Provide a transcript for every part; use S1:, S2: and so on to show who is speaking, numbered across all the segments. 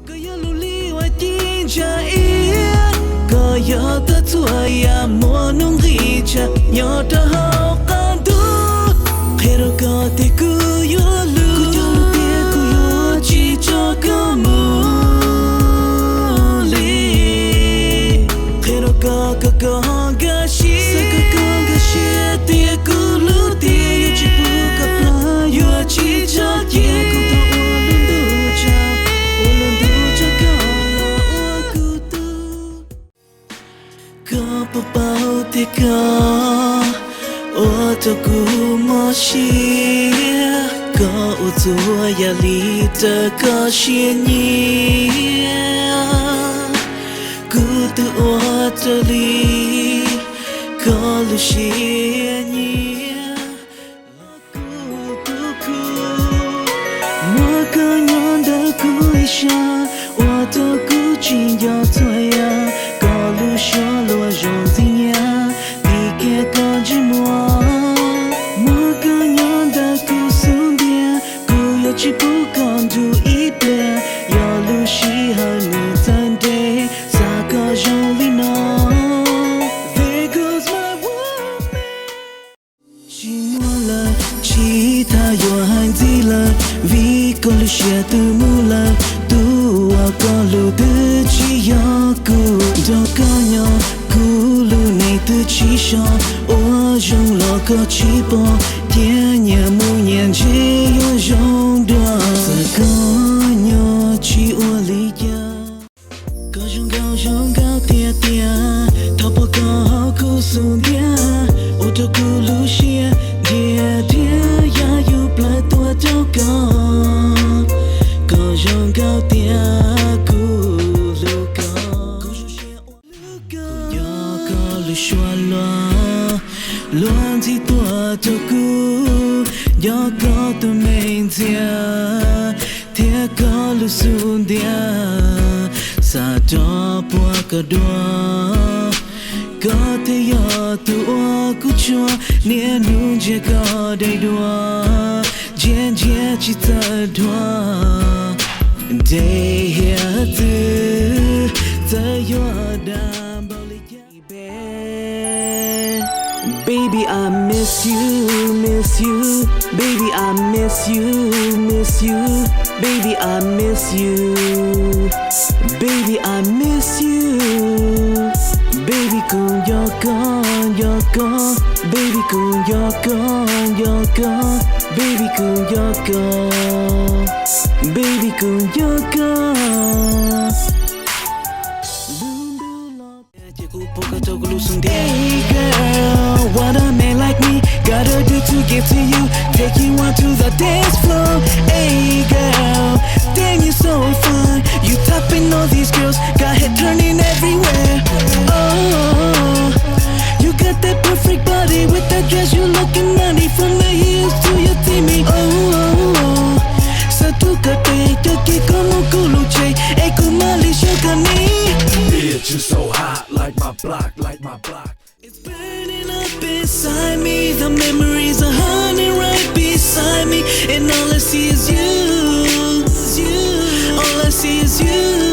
S1: có yo luli wa tin cha yên có yo ta tua ya mo nung ri cha yo ta ho kan tu pero có te ku yo lu te ku yo chi cho ka mo li pero có ga shi te ku lu te yo chi pu ka pla yo chi cho ye ku to bao thế có ô tô cũ mò xia có ô tô ya li tơ có xia nhia cũ từ ô tô li có lu xia nhia cũ tu cũ mua cơ nhon đỡ cũ isha ô tô cũ chỉ do thôi à có lu xia lo rong gì nhá vì kia có chỉ mua cơ nhon đã cũ xuống địa cũ yo chỉ bu còn du ít lệ yo lu xí hơn người thân đây xa có rong li nó there goes my woman chỉ mua là chỉ tha yo hành gì là vì có lu xia từ mua là tu có lu từ chỉ yo cũ đâu có nhau từ chỉ cho ô trong lo có chỉ bỏ thiên nhà mu nhàn chỉ ô trong đó giờ có nhau chỉ ô lý do có trong cao tia thọ bỏ có khu xuống dia ô tô khu lu xia dia ya you play tua đâu có trong cao tia luôn chỉ tua cho cũ do có tụi mình thiệt có lu xuống dia sa cho bua cả đua có thể yo tụi cũ cho nên luôn chỉ có đầy đua chiến chỉ ta đua để hiểu từ ta yo đam bao lý Baby, I miss you, baby, I miss you, baby, I miss you, baby, I miss you, baby, cùng yo con, baby, cùng yo con, baby, cùng yo con, baby, cùng yo con. Hey girl, what a man like me gotta do to get to you, take you on to the dance floor. Hey girl, dang you so fine, you topping all these girls, got head turning everywhere. Oh, you got that perfect body with that dress, you looking naughty from the heels to your timmy. Oh, sa tu kate toki como kuluche, e kumali shokani.
S2: Bitch, you so hot, like my block.
S1: It's burning up inside me. The memories are haunting right beside me, and all I see is you. All I see is you.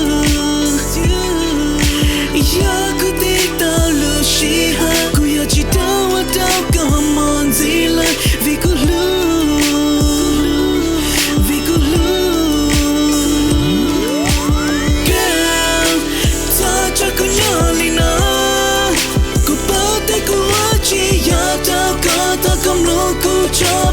S1: Yo kutita lushiha kuya chitawa tauka monzila vikulu. Girl, touch a kunyolina. Kupate kuachi ya tauka takamlo kucho.